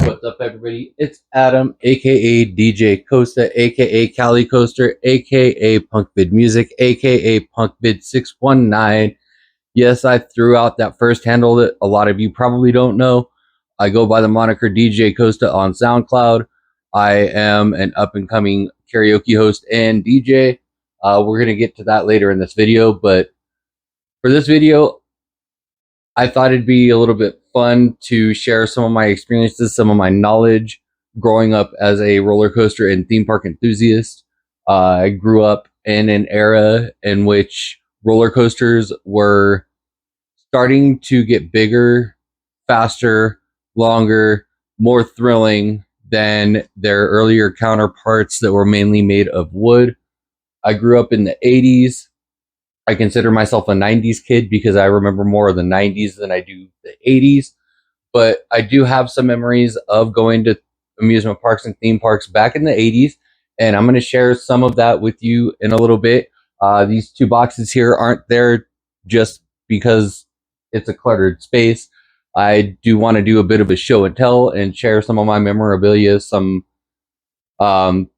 What's up, everybody? It's Adam, aka DJ KoASTA, aka Cali Coaster, aka Punkvid Music, aka Punkvid619. Yes, I threw out that first handle that a lot of you probably don't know. I go by the moniker DJ KoASTA on SoundCloud. I am an up-and-coming karaoke host and DJ. We're going to get to that later in this video, but for this video, I thought it'd be a little bit fun to share some of my experiences, some of my knowledge growing up as a roller coaster and theme park enthusiast. I grew up in an era in which roller coasters were starting to get bigger, faster, longer, more thrilling than their earlier counterparts that were mainly made of wood. I grew up in the 80s. I consider myself a 90s kid because I remember more of the 90s than I do the 80s. But I do have some memories of going to amusement parks and theme parks back in the 80s. And I'm going to share some of that with you in a little bit. These two boxes here aren't there just because it's a cluttered space. I do want to do a bit of a show and tell and share some of my memorabilia, some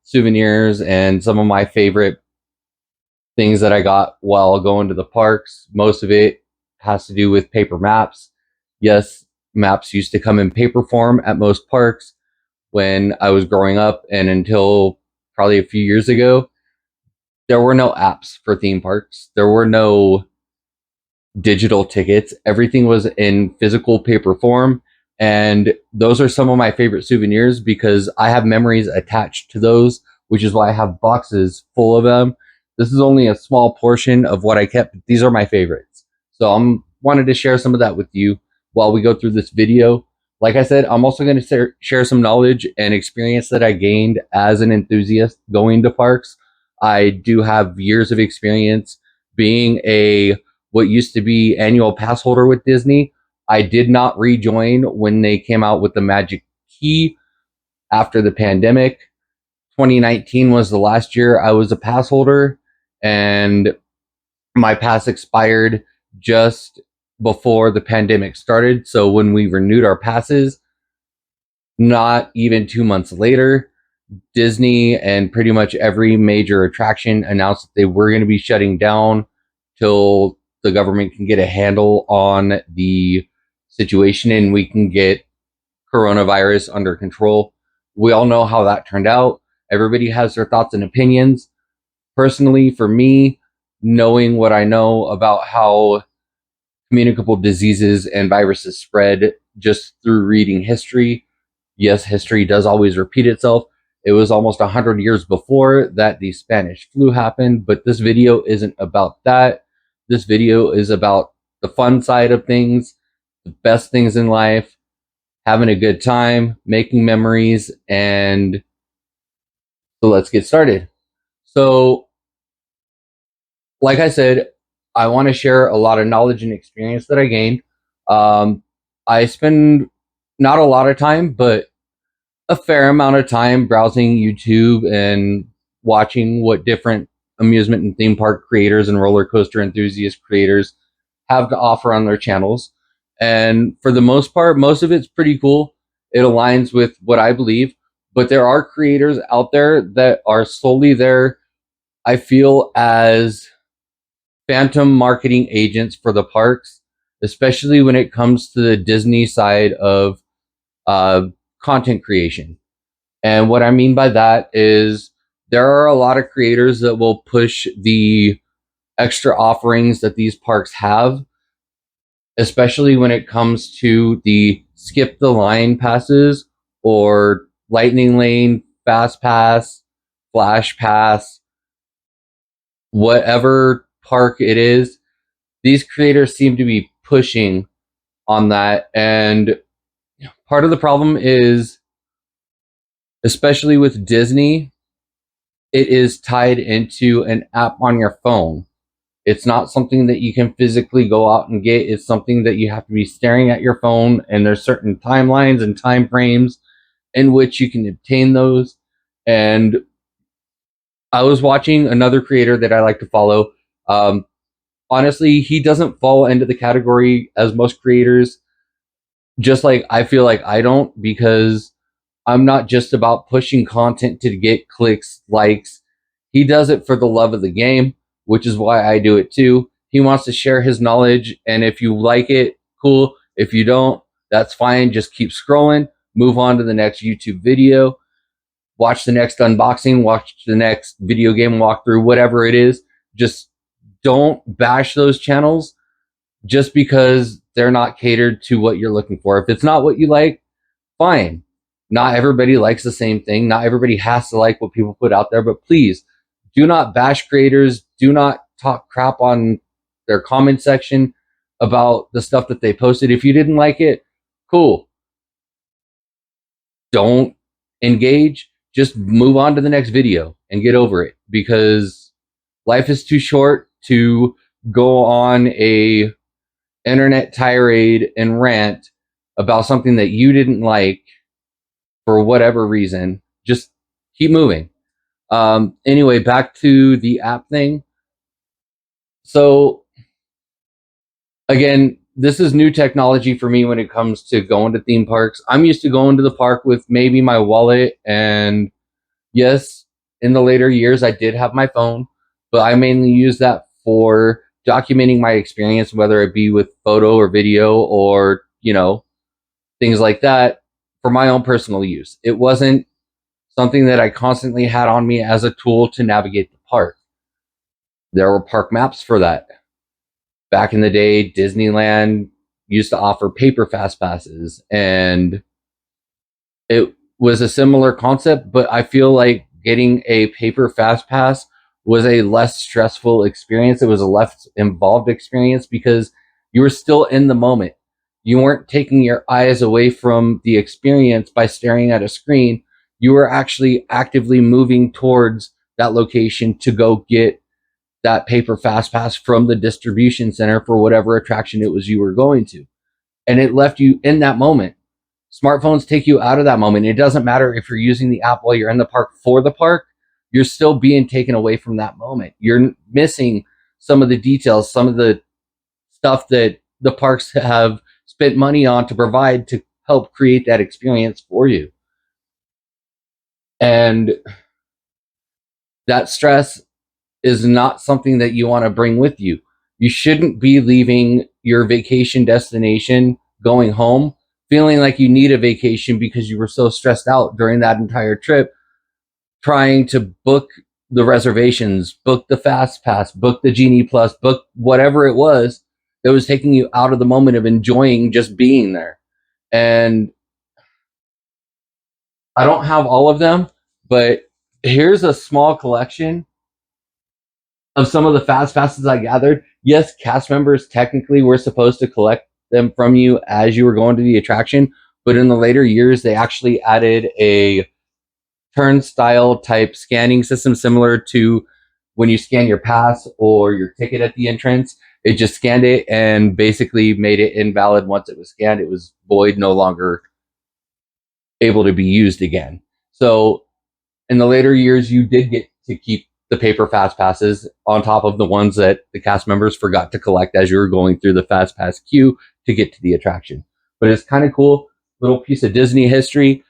souvenirs, and some of my favorite things that I got while going to the parks. Most of it has to do with paper maps. Yes, maps used to come in paper form at most parks when I was growing up, and until probably a few years ago, there were no apps for theme parks. There were no digital tickets. Everything was in physical paper form, and those are some of my favorite souvenirs because I have memories attached to those, which is why I have boxes full of them. This is only a small portion of what I kept. These are my favorites. So I'm wanted to share some of that with you while we go through this video. Like I said, I'm also going to share some knowledge and experience that I gained as an enthusiast going to parks. I do have years of experience being what used to be annual pass holder with Disney. I did not rejoin when they came out with the Magic Key after the pandemic. 2019 was the last year I was a pass holder, and my pass expired just before the pandemic started. So when we renewed our passes, not even 2 months later, Disney and pretty much every major attraction announced that they were going to be shutting down till the government can get a handle on the situation and we can get coronavirus under control. We all know how that turned out. Everybody has their thoughts and opinions. Personally, for me, knowing what I know about how communicable diseases and viruses spread just through reading history, yes, history does always repeat itself. It was almost 100 years before that the Spanish flu happened, but this video isn't about that. This video is about the fun side of things, the best things in life, having a good time, making memories, and so let's get started. So, like I said, I want to share a lot of knowledge and experience that I gained. I spend not a lot of time, but a fair amount of time browsing YouTube and watching what different amusement and theme park creators and roller coaster enthusiast creators have to offer on their channels. And for the most part, most of it's pretty cool. It aligns with what I believe, but there are creators out there that are solely there, I feel, as phantom marketing agents for the parks, especially when it comes to the Disney side of content creation. And what I mean by that is there are a lot of creators that will push the extra offerings that these parks have, especially when it comes to the skip the line passes or lightning lane, fast pass, flash pass, whatever park it is. These creators seem to be pushing on that. And part of the problem is, especially with Disney, it is tied into an app on your phone. It's not something that you can physically go out and get. It's something that you have to be staring at your phone, and there's certain timelines and time frames in which you can obtain those. And I was watching another creator that I like to follow. Honestly, he doesn't fall into the category as most creators, just like I feel like I don't, because I'm not just about pushing content to get clicks, likes. He does it for the love of the game, which is why I do it too. He wants to share his knowledge, and if you like it, cool. If you don't, that's fine. Just keep scrolling, move on to the next YouTube video, watch the next unboxing, watch the next video game walkthrough, whatever it is. Just don't bash those channels just because they're not catered to what you're looking for. If it's not what you like, fine. Not everybody likes the same thing. Not everybody has to like what people put out there, but please do not bash creators. Do not talk crap on their comment section about the stuff that they posted. If you didn't like it, cool. Don't engage. Just move on to the next video and get over it, because life is too short to go on a internet tirade and rant about something that you didn't like for whatever reason. Just keep moving. Anyway, back to the app thing. So again, this is new technology for me when it comes to going to theme parks. I'm used to going to the park with maybe my wallet, and yes, in the later years I did have my phone, but I mainly use that for documenting my experience, whether it be with photo or video or, things like that, for my own personal use. It wasn't something that I constantly had on me as a tool to navigate the park. There were park maps for that. Back in the day, Disneyland used to offer paper fast passes, and it was a similar concept, but I feel like getting a paper fast pass was a less stressful experience. It was a less involved experience because you were still in the moment. You weren't taking your eyes away from the experience by staring at a screen. You were actually actively moving towards that location to go get that paper fast pass from the distribution center for whatever attraction it was you were going to. And it left you in that moment. Smartphones take you out of that moment. It doesn't matter if you're using the app while you're in the park for the park, you're still being taken away from that moment. You're missing some of the details, some of the stuff that the parks have spent money on to provide to help create that experience for you. And that stress is not something that you want to bring with you. You shouldn't be leaving your vacation destination, going home, feeling like you need a vacation because you were so stressed out during that entire trip, trying to book the reservations, book the fast pass, book the Genie Plus, book whatever it was that was taking you out of the moment of enjoying just being there. And I don't have all of them, but here's a small collection of some of the fast passes I gathered. Yes, cast members technically were supposed to collect them from you as you were going to the attraction, but in the later years, they actually added a turnstile type scanning system similar to when you scan your pass or your ticket at the entrance. It just scanned it and basically made it invalid once it was scanned. It was void, no longer able to be used again. So in the later years, you did get to keep the paper fast passes on top of the ones that the cast members forgot to collect as you were going through the fast pass queue to get to the attraction. But it's kind of cool, little piece of Disney history.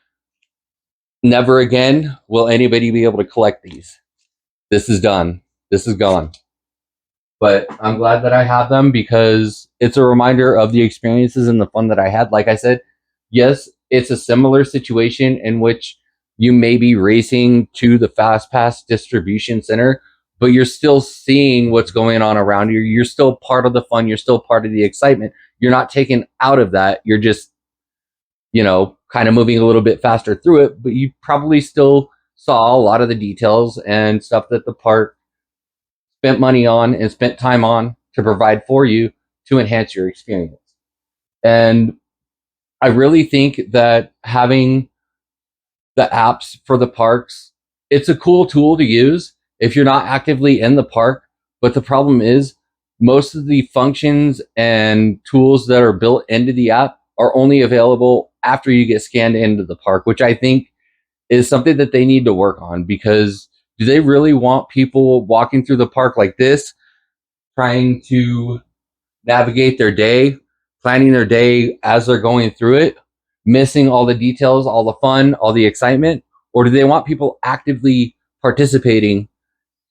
Never again will anybody be able to collect these. This is done. This is gone. But I'm glad that I have them because it's a reminder of the experiences and the fun that I had. Like I said, yes, it's a similar situation in which you may be racing to the Fast Pass distribution center, but you're still seeing what's going on around you. You're still part of the fun. You're still part of the excitement. You're not taken out of that. You're just, kind of moving a little bit faster through it, but you probably still saw a lot of the details and stuff that the park spent money on and spent time on to provide for you to enhance your experience. And I really think that having the apps for the parks, it's a cool tool to use if you're not actively in the park. But the problem is most of the functions and tools that are built into the app are only available after you get scanned into the park, which I think is something that they need to work on, because do they really want people walking through the park like this, trying to navigate their day, planning their day as they're going through it? missing all the details, all the fun, all the excitement? Or do they want people actively participating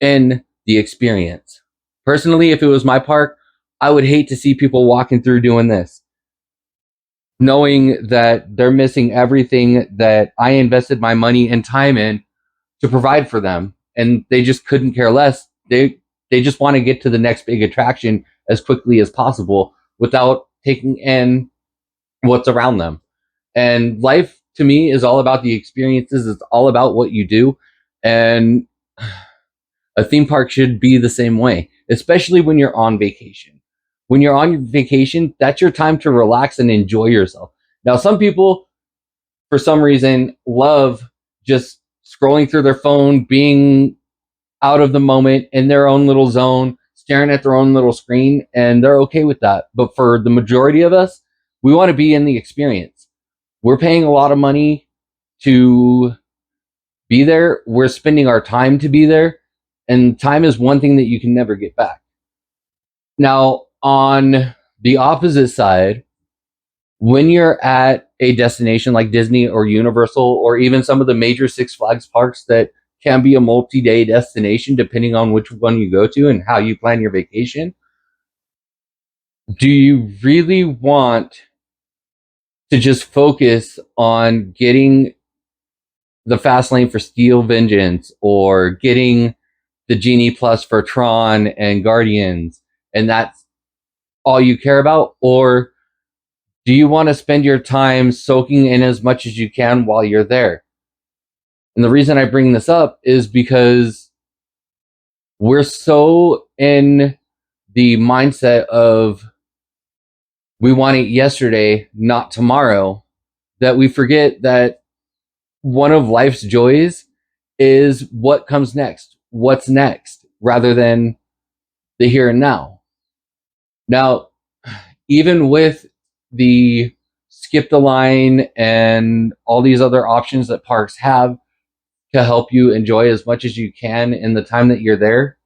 in the experience? Personally, if it was my park, I would hate to see people walking through doing this, knowing that they're missing everything that I invested my money and time in to provide for them, and they just couldn't care less. They just want to get to the next big attraction as quickly as possible without taking in what's around them. And life to me is all about the experiences. It's all about what you do. And a theme park should be the same way, especially when you're on vacation. When you're on vacation, that's your time to relax and enjoy yourself. Now, some people, for some reason, love just scrolling through their phone, being out of the moment in their own little zone, staring at their own little screen, and they're okay with that. But for the majority of us, we want to be in the experience. We're paying a lot of money to be there. We're spending our time to be there. And time is one thing that you can never get back. Now, on the opposite side, when you're at a destination like Disney or Universal, or even some of the major Six Flags parks that can be a multi-day destination depending on which one you go to and how you plan your vacation, do you really want to just focus on getting the fast lane for Steel Vengeance or getting the Genie Plus for Tron and Guardians, and that's all you care about? Or do you want to spend your time soaking in as much as you can while you're there? And the reason I bring this up is because we're so in the mindset of we want it yesterday, not tomorrow, that we forget that one of life's joys is what comes next, what's next, rather than the here and now. Now, even with the skip the line and all these other options that parks have to help you enjoy as much as you can in the time that you're there,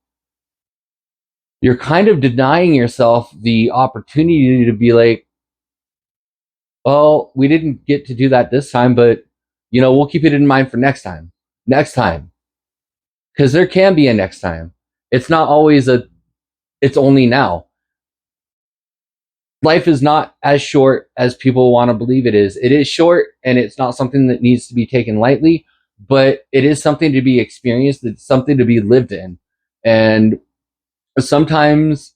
you're kind of denying yourself the opportunity to be like, well, we didn't get to do that this time, but we'll keep it in mind for next time. Next time. Because there can be a next time. It's not always it's only now. Life is not as short as people want to believe it is. It is short, and it's not something that needs to be taken lightly, but it is something to be experienced. It's something to be lived in. And sometimes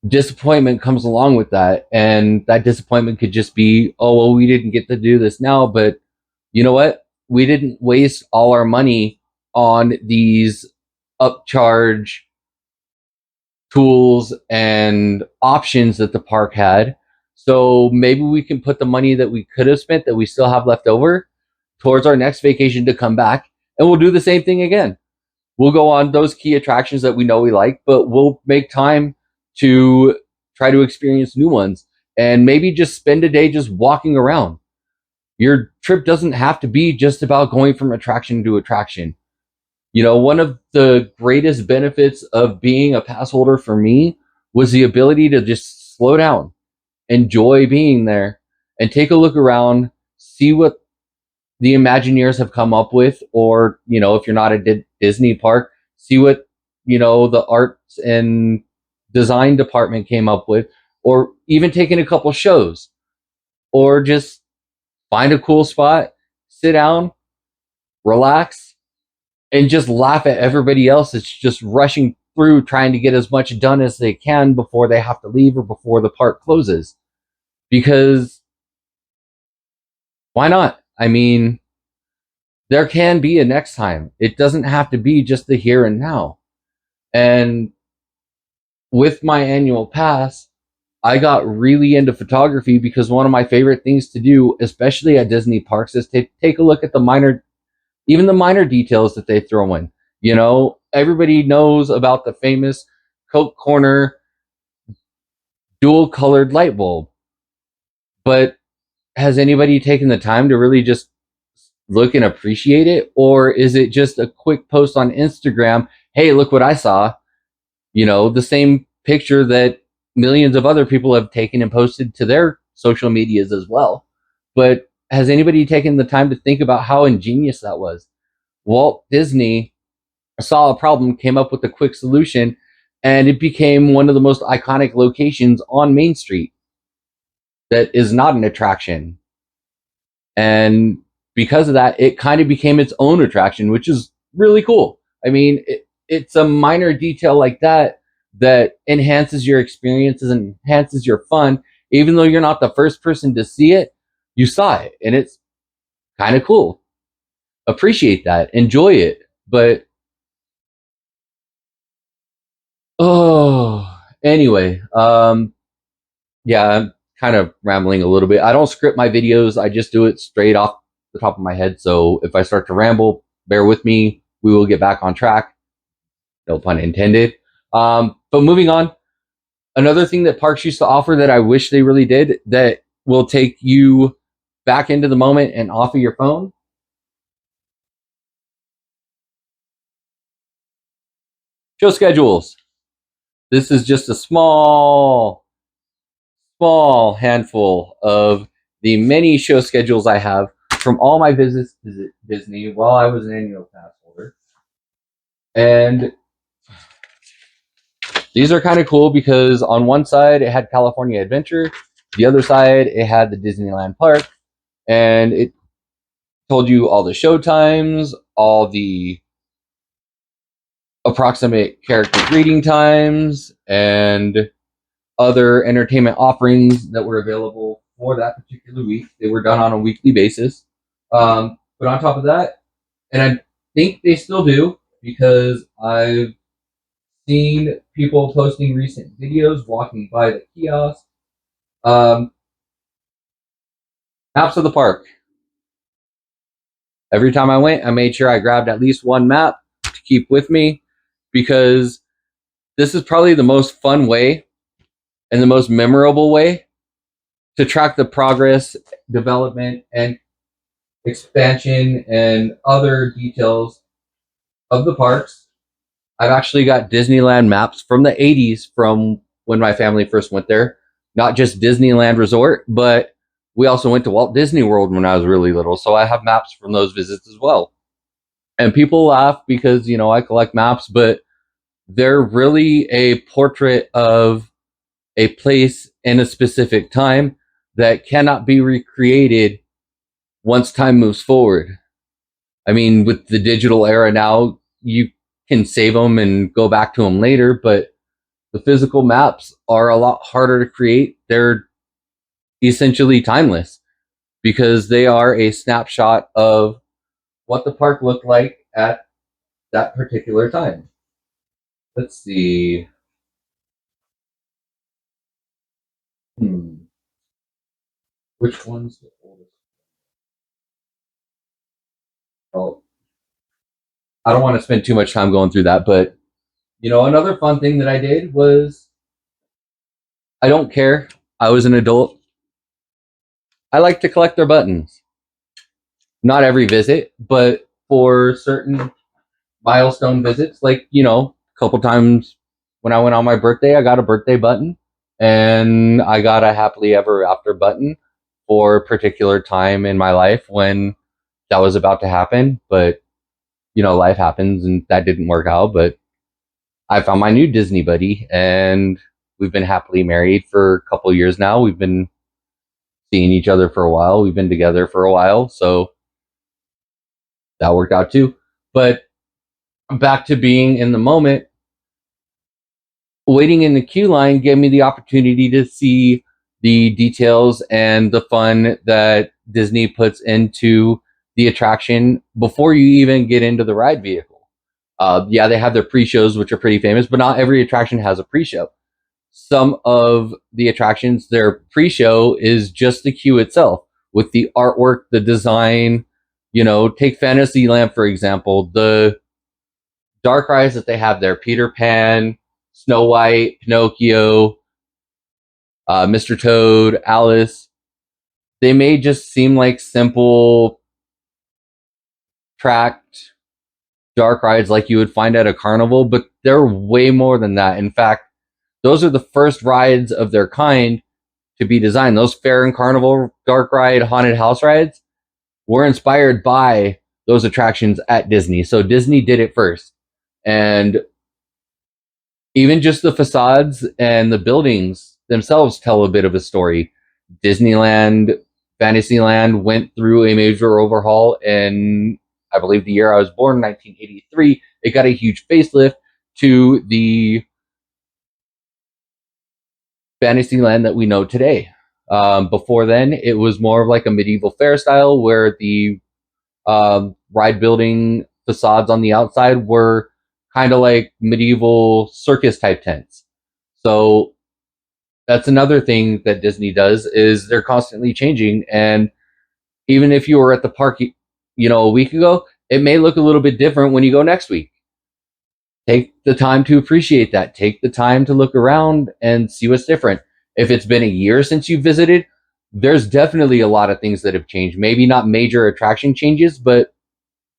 disappointment comes along with that. And that disappointment could just be, oh, well, we didn't get to do this now, but you know what? We didn't waste all our money on these upcharge tools and options that the park had. So maybe we can put the money that we could have spent that we still have left over towards our next vacation to come back, and we'll do the same thing again. We'll go on those key attractions that we know we like, but we'll make time to try to experience new ones and maybe just spend a day just walking around. Your trip doesn't have to be just about going from attraction to attraction. One of the greatest benefits of being a pass holder for me was the ability to just slow down, enjoy being there, and take a look around, see what the Imagineers have come up with, or, if you're not a Disney park, see what, the arts and design department came up with, or even taking a couple shows, or just find a cool spot, sit down, relax, and just laugh at everybody else that's just rushing through trying to get as much done as they can before they have to leave or before the park closes. Because why not? I mean, there can be a next time. It doesn't have to be just the here and now. And with my annual pass, I got really into photography because one of my favorite things to do, especially at Disney parks, is to take a look at the minor details that they throw in. Everybody knows about the famous Coke Corner dual colored light bulb, but has anybody taken the time to really just look and appreciate it? Or is it just a quick post on Instagram? Hey, look what I saw. The same picture that millions of other people have taken and posted to their social medias as well. But has anybody taken the time to think about how ingenious that was? Walt Disney saw a problem, came up with a quick solution, and it became one of the most iconic locations on Main Street that is not an attraction. And because of that, it kind of became its own attraction, which is really cool. I mean, it's a minor detail like that that enhances your experiences and enhances your fun. Even though you're not the first person to see it, you saw it, and it's kind of cool. Appreciate that, enjoy it. But anyway, yeah, I'm kind of rambling a little bit. I don't script my videos. I just do it straight off the top of my head. So if I start to ramble, bear with me. We will get back on track. No pun intended. But moving on, another thing that parks used to offer that I wish they really did that will take you back into the moment and off of your phone. Show schedules. This is just a small handful of the many show schedules I have from all my visits to Disney while I was an annual pass holder. And these are kind of cool because on one side it had California Adventure, the other side it had the Disneyland Park, and it told you all the show times, all the approximate character greeting times, and other entertainment offerings that were available for that particular week. They were done on a weekly basis. But on top of that, and I think they still do because I've seen people posting recent videos walking by the kiosk. Um, Maps of the park. Every time I went, I made sure I grabbed at least one map to keep with me because this is probably the most fun way and the most memorable way to track the progress, development, and expansion and other details of the parks. I've actually got Disneyland maps from the 80s from when my family first went there. Not just Disneyland Resort, but we also went to Walt Disney World when I was really little. So I have maps from those visits as well. And people laugh because, I collect maps, but they're really a portrait of a place in a specific time that cannot be recreated once time moves forward. I mean, with the digital era now, you can save them and go back to them later, but the physical maps are a lot harder to create. They're essentially timeless because they are a snapshot of what the park looked like at that particular time. Let's see. Which one's the oldest? Oh, I don't want to spend too much time going through that, but another fun thing that I did was I don't care. I was an adult. I like to collect their buttons. Not every visit, but for certain milestone visits, like, a couple times when I went on my birthday, I got a birthday button and I got a happily ever after button for a particular time in my life when that was about to happen. But, life happens and that didn't work out. But I found my new Disney buddy and we've been happily married for a couple years now. We've been seeing each other for a while. We've been together for a while. So that worked out too. But back to being in the moment, waiting in the queue line gave me the opportunity to see the details and the fun that Disney puts into the attraction before you even get into the ride vehicle. Yeah, they have their pre-shows, which are pretty famous, but not every attraction has a pre-show. Some of the attractions, their pre-show is just the queue itself with the artwork, the design. Take Fantasyland, for example. The dark rides that they have there, Peter Pan, Snow White, Pinocchio, Mr. Toad, Alice, they may just seem like simple tracked dark rides like you would find at a carnival, but they're way more than that. In fact, those are the first rides of their kind to be designed. Those Fair and Carnival dark ride haunted house rides were inspired by those attractions at Disney. So Disney did it first. And even just the facades and the buildings themselves tell a bit of a story. Disneyland, Fantasyland went through a major overhaul, and I believe the year I was born, 1983, it got a huge facelift to the Fantasyland that we know today. Before then, it was more of like a medieval fair style where the ride building facades on the outside were kind of like medieval circus type tents. So that's another thing that Disney does is they're constantly changing. And even if you were at the park, a week ago, it may look a little bit different when you go next week. Take the time to appreciate that. Take the time to look around and see what's different. If it's been a year since you visited, there's definitely a lot of things that have changed. Maybe not major attraction changes, but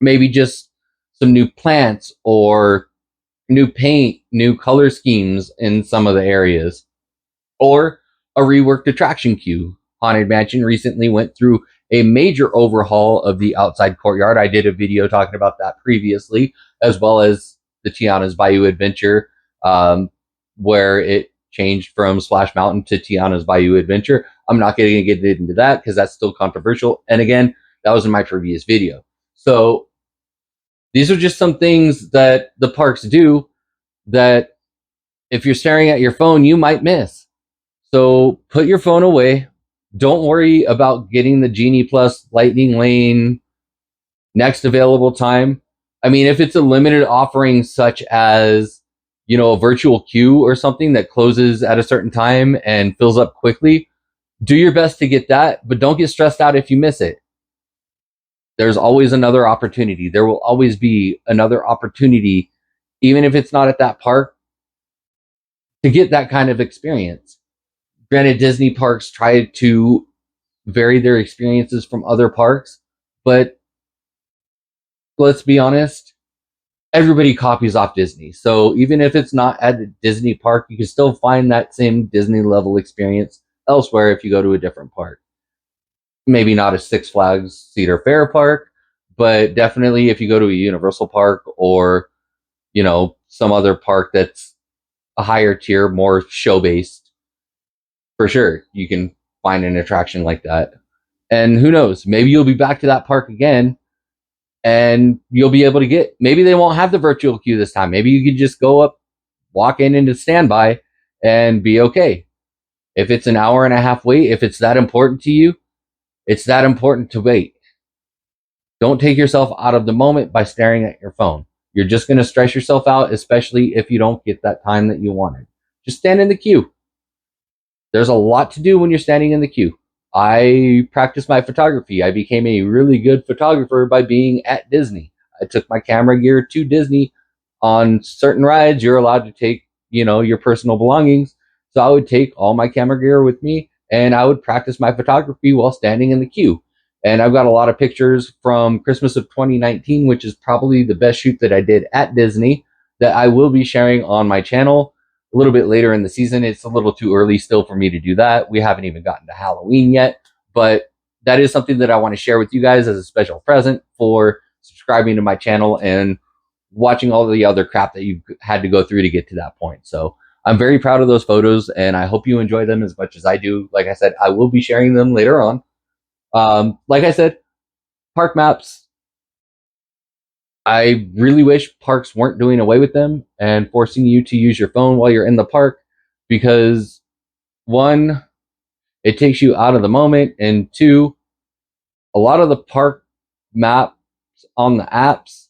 maybe just some new plants or new paint, new color schemes in some of the areas, or a reworked attraction queue. Haunted Mansion recently went through a major overhaul of the outside courtyard. I did a video talking about that previously, as well as the Tiana's Bayou Adventure, where it changed from Splash Mountain to Tiana's Bayou Adventure. I'm not going to get into that because that's still controversial. And again, that was in my previous video. So these are just some things that the parks do that if you're staring at your phone, you might miss. So put your phone away. Don't worry about getting the Genie Plus Lightning Lane next available time. I mean, if it's a limited offering such as, a virtual queue or something that closes at a certain time and fills up quickly, do your best to get that, but don't get stressed out if you miss it. There's always another opportunity. There will always be another opportunity, even if it's not at that park, to get that kind of experience. Granted, Disney parks try to vary their experiences from other parks, but let's be honest, everybody copies off Disney. So even if it's not at a Disney park, you can still find that same Disney level experience elsewhere if you go to a different park. Maybe not a Six Flags Cedar Fair park, but definitely if you go to a Universal park or, some other park that's a higher tier, more show-based, for sure, you can find an attraction like that. And who knows, maybe you'll be back to that park again and you'll be able to maybe they won't have the virtual queue this time. Maybe you can just go up, walk in into standby and be okay. If it's an hour and a half wait, if it's that important to you, it's that important to wait. Don't take yourself out of the moment by staring at your phone. You're just going to stress yourself out, especially if you don't get that time that you wanted. Just stand in the queue. There's a lot to do when you're standing in the queue. I practiced my photography. I became a really good photographer by being at Disney. I took my camera gear to Disney. On certain rides, you're allowed to take, your personal belongings. So I would take all my camera gear with me and I would practice my photography while standing in the queue. And I've got a lot of pictures from Christmas of 2019, which is probably the best shoot that I did at Disney, that I will be sharing on my channel a little bit later in the season. It's a little too early still for me to do that. We haven't even gotten to Halloween yet, but that is something that I want to share with you guys as a special present for subscribing to my channel and watching all the other crap that you've had to go through to get to that point. So I'm very proud of those photos and I hope you enjoy them as much as I do. Like I said, I will be sharing them later on. Like I said, park maps, I really wish parks weren't doing away with them and forcing you to use your phone while you're in the park because, one, it takes you out of the moment, and two, a lot of the park maps on the apps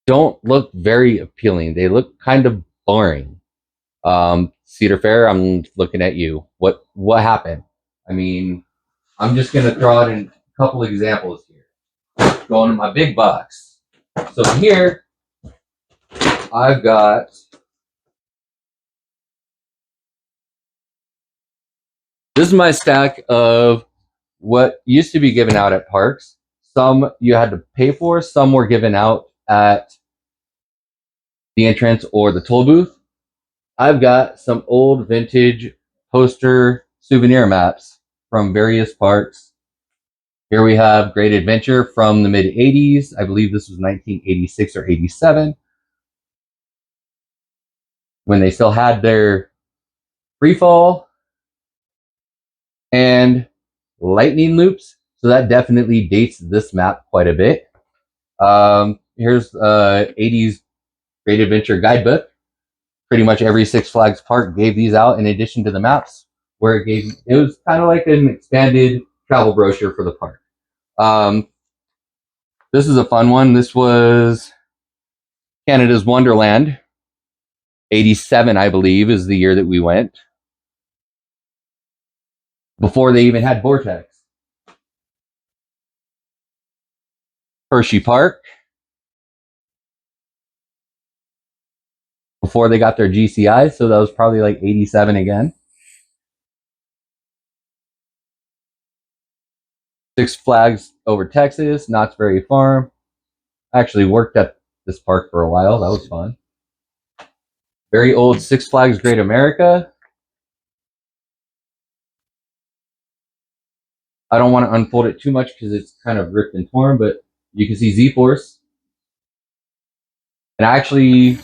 don't look very appealing. They look kind of boring. Cedar Fair, I'm looking at you. What happened? I mean, I'm just going to throw out a couple examples here. Going to my big box. So here, I've got this is my stack of what used to be given out at parks. Some you had to pay for, some were given out at the entrance or the toll booth. I've got some old vintage poster souvenir maps from various parks. Here we have Great Adventure from the mid 80s. I believe this was 1986 or 87, when they still had their free fall and lightning loops. So that definitely dates this map quite a bit. Here's 80s Great Adventure guidebook. Pretty much every Six Flags park gave these out in addition to the maps, where it was kind of like an expanded travel brochure for the park. This is a fun one. This was Canada's Wonderland. 87, I believe, is the year that we went, before they even had Vortex. Hershey Park, before they got their GCI, so that was probably like 87 again. Six Flags over Texas, Knott's Berry Farm. I actually worked at this park for a while. That was fun. Very old Six Flags Great America. I don't want to unfold it too much because it's kind of ripped and torn, but you can see Z-Force. And I actually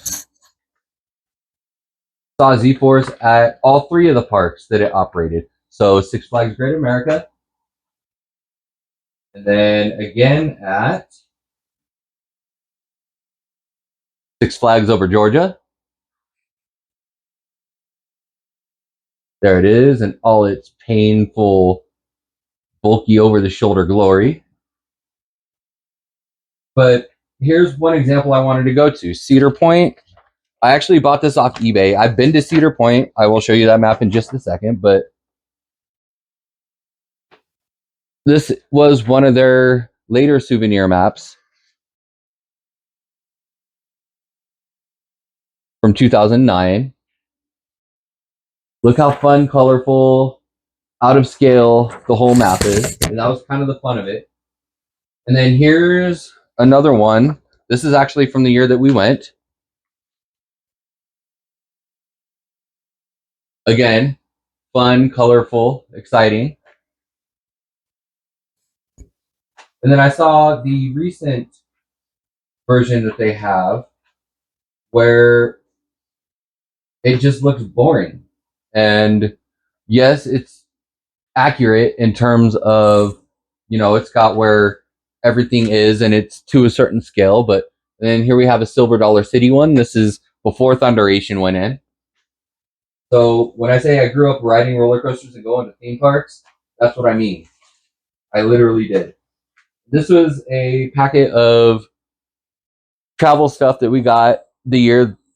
saw Z-Force at all three of the parks that it operated. So Six Flags Great America. And then again at Six Flags over Georgia. There it is, and all its painful, bulky over-the-shoulder glory. But here's one example I wanted to go to. Cedar Point. I actually bought this off eBay. I've been to Cedar Point. I will show you that map in just a second, but this was one of their later souvenir maps from 2009. Look how fun, colorful, out of scale the whole map is. And that was kind of the fun of it. And then here's another one. This is actually from the year that we went. Again, fun, colorful, exciting. And then I saw the recent version that they have where it just looks boring. And yes, it's accurate in terms of, it's got where everything is and it's to a certain scale. But then here we have a Silver Dollar City one. This is before Thunderation went in. So when I say I grew up riding roller coasters and going to theme parks, that's what I mean. I literally did. This was a packet of travel stuff that we got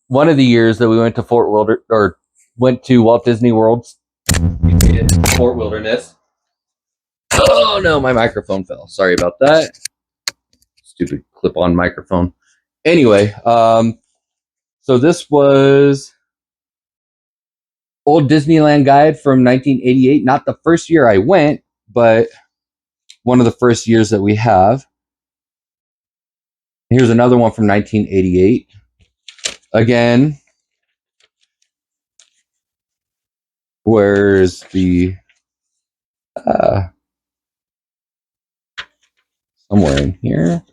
one of the years that we went to went to Walt Disney World's Fort Wilderness. Oh no, my microphone fell. Sorry about that. Stupid clip-on microphone. Anyway, so this was Old Disneyland Guide from 1988. Not the first year I went, but one of the first years that we have. Here's another one from 1988. Again, where's the somewhere in here.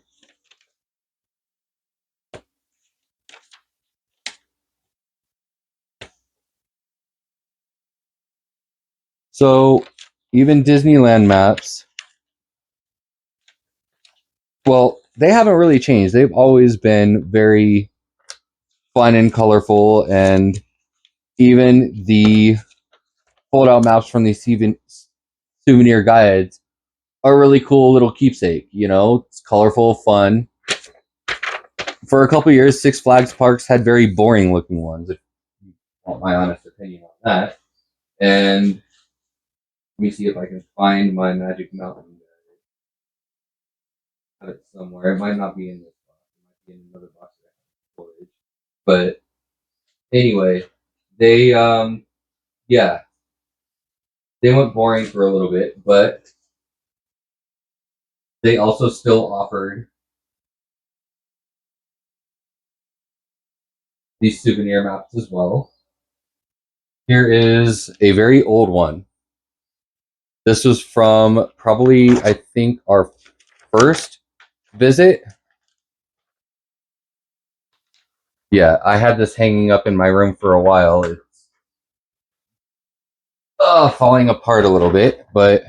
So even Disneyland maps, well, they haven't really changed. They've always been very fun and colorful, and even the fold-out maps from these souvenir guides are a really cool little keepsake. It's colorful, fun. For a couple years, Six Flags parks had very boring-looking ones, if you want my honest opinion on that. And let me see if I can find my Magic Mountain. I have it somewhere. It might not be in this box. It might be in another box. But anyway, they they went boring for a little bit, but they also still offered these souvenir maps as well. Here is a very old one. This was from probably, I think, our first visit. Yeah, I had this hanging up in my room for a while. It's falling apart a little bit, but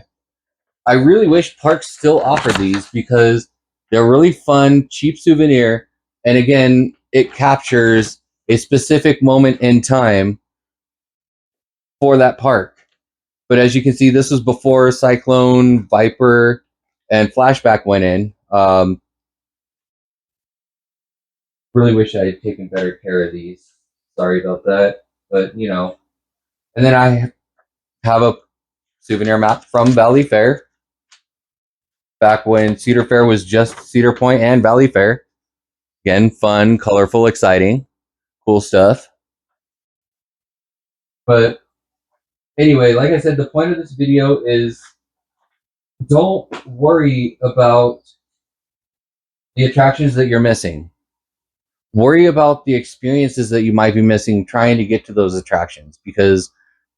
I really wish parks still offered these because they're really fun, cheap souvenir, and again, it captures a specific moment in time for that park. But as you can see, this was before Cyclone, Viper, and Flashback went in. Really wish I had taken better care of these. Sorry about that. But, you know, and then I have a souvenir map from Valley Fair back when Cedar Fair was just Cedar Point and Valley Fair. Again, fun, colorful, exciting, cool stuff. But anyway, like I said, the point of this video is don't worry about the attractions that you're missing. Worry about the experiences that you might be missing trying to get to those attractions because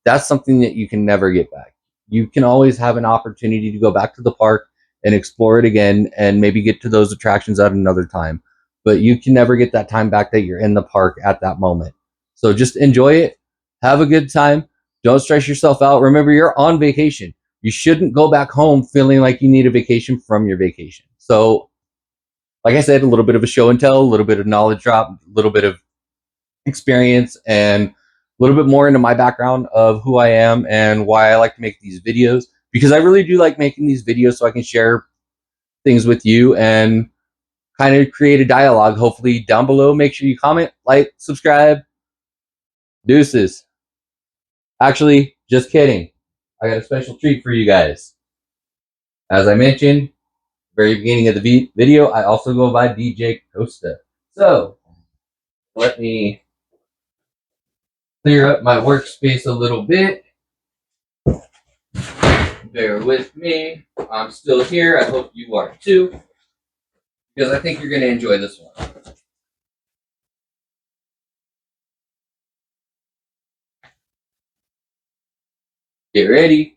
that's something that you can never get back. You can always have an opportunity to go back to the park and explore it again and maybe get to those attractions at another time. But you can never get that time back that you're in the park at that moment. So just enjoy it. Have a good time. Don't stress yourself out. Remember, you're on vacation. You shouldn't go back home feeling like you need a vacation from your vacation. So like I said, a little bit of a show and tell, a little bit of knowledge drop, a little bit of experience, and a little bit more into my background of who I am and why I like to make these videos. Because I really do like making these videos so I can share things with you and kind of create a dialogue. Hopefully, down below, make sure you comment, like, subscribe. Deuces. Actually, just kidding. I got a special treat for you guys. As I mentioned, very beginning of the video, I also go by DJ KoASTA. So, let me clear up my workspace a little bit. Bear with me. I'm still here. I hope you are too, because I think you're going to enjoy this one. Get ready.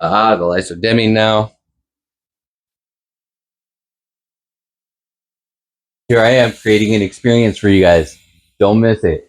The lights are dimming now. Here I am creating an experience for you guys. Don't miss it.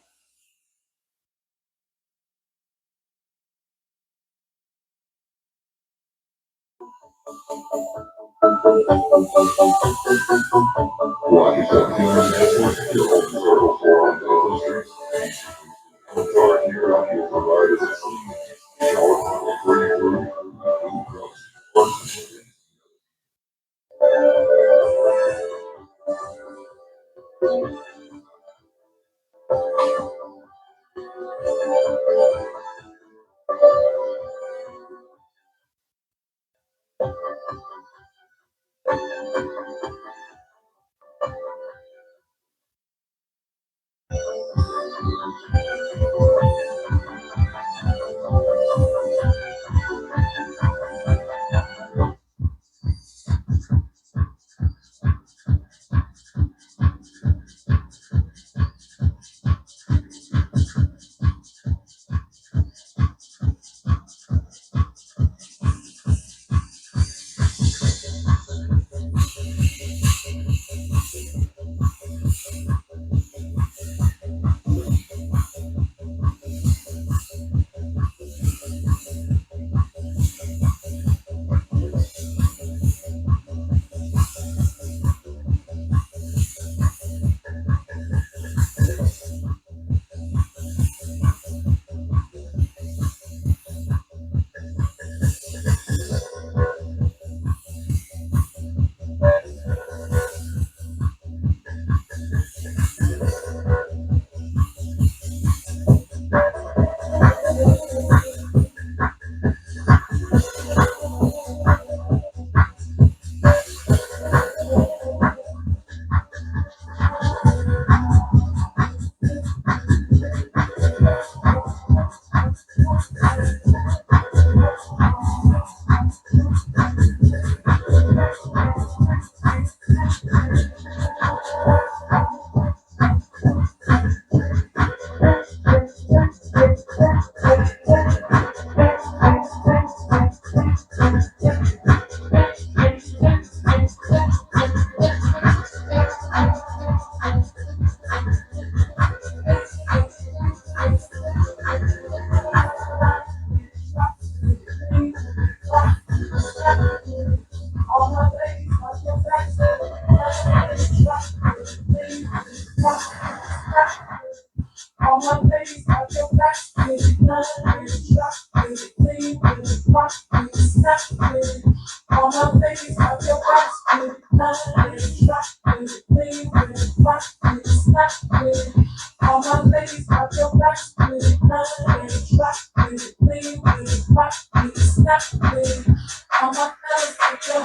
Where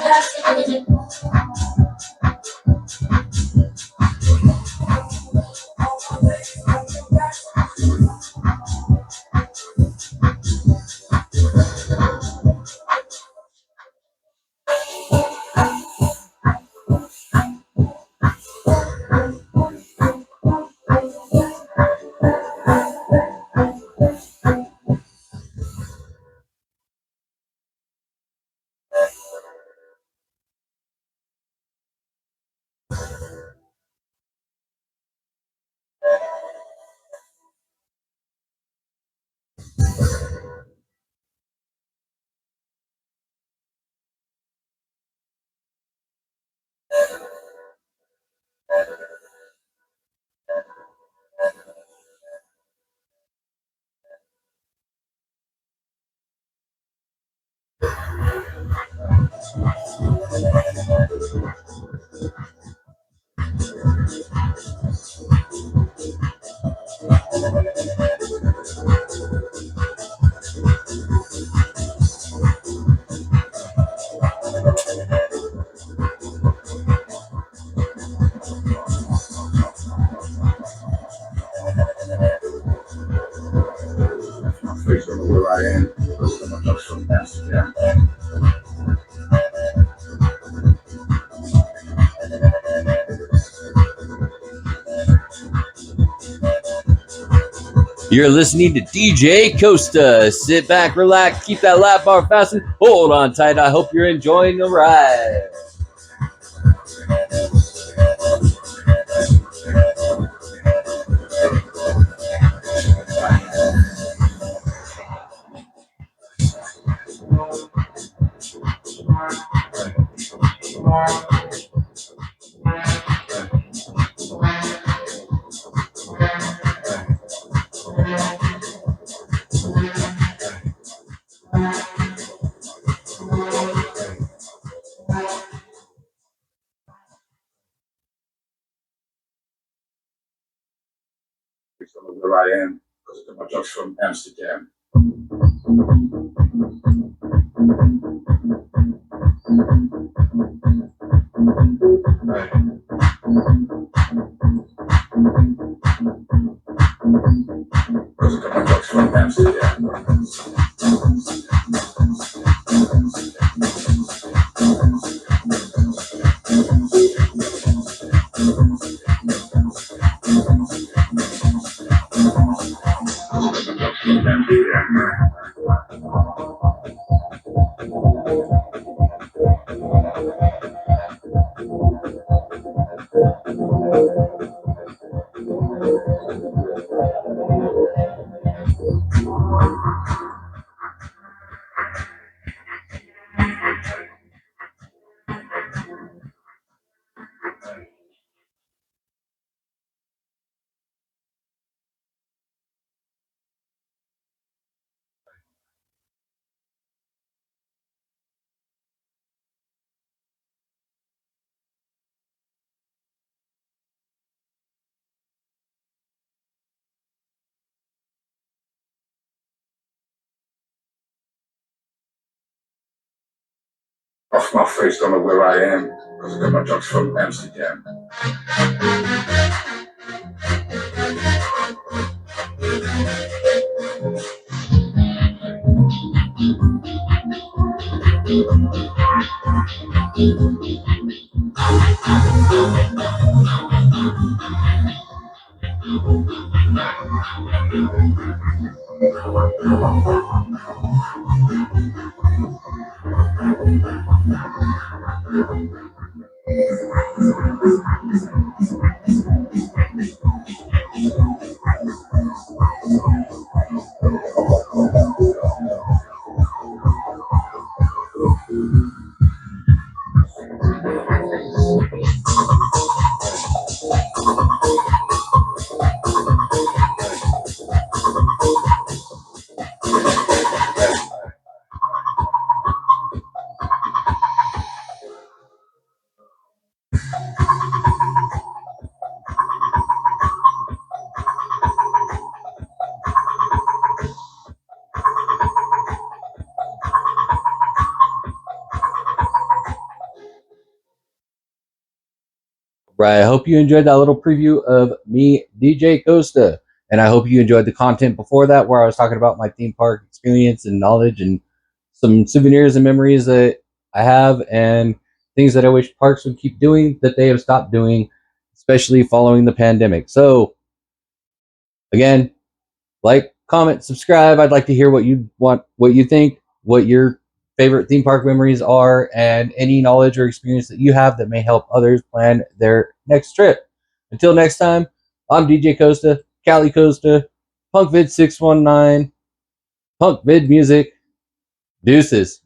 I am, from Amsterdam. You're listening to DJ KoASTA. Sit back, relax, keep that lap bar fastened, hold on tight. I hope you're enjoying the ride. Where I am, because I'm just from Amsterdam. Because I'm just from Amsterdam. Off my face, don't know where I am, because I got my drugs from Amsterdam. Right. I hope you enjoyed that little preview of me, DJ KoASTA. And I hope you enjoyed the content before that, where I was talking about my theme park experience and knowledge and some souvenirs and memories that I have and things that I wish parks would keep doing that they have stopped doing, especially following the pandemic. So, again, like, comment, subscribe. I'd like to hear what you want, what you think, what your favorite theme park memories are, and any knowledge or experience that you have that may help others plan their next trip. Until next time, I'm DJ KoASTA, Cali KoASTA, PunkVid619, Punk Vid Music. Deuces.